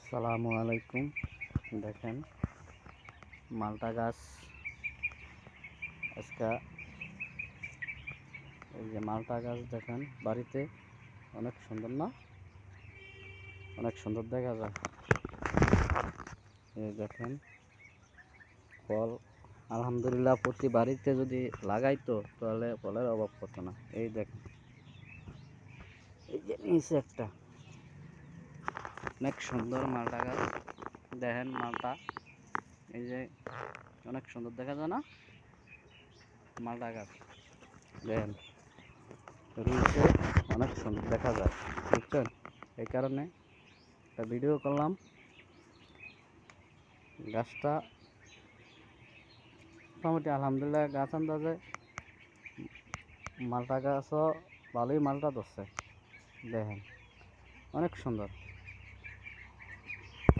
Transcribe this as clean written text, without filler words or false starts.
আসসালামু আলাইকুম। দেখেন মালটা গাছ আজকে এই যে মালটা গাছ দেখেন বাড়িতে অনেক সুন্দর না, অনেক সুন্দর দেখা যায়। এই দেখেন ফল আলহামদুলিল্লাহ প্রতি বাড়িতে যদি লাগাইতো তাহলে ফলের অভাব হতো না। এই দেখেন এই যে নিচে একটা অনেক সুন্দর মালটা গাছ, দেখেন মালটা এই যে অনেক সুন্দর দেখা যায় না মালটা গাছ, দেখেন রুইছে অনেক সুন্দর দেখা যায়, বুঝছেন? এই কারণে একটা ভিডিও করলাম। গাছটা মোটামুটি আলহামদুলিল্লাহ গাছ আন্দাজে মালটা গাছও ভালোই মালটা ধরছে, দেখেন অনেক সুন্দর।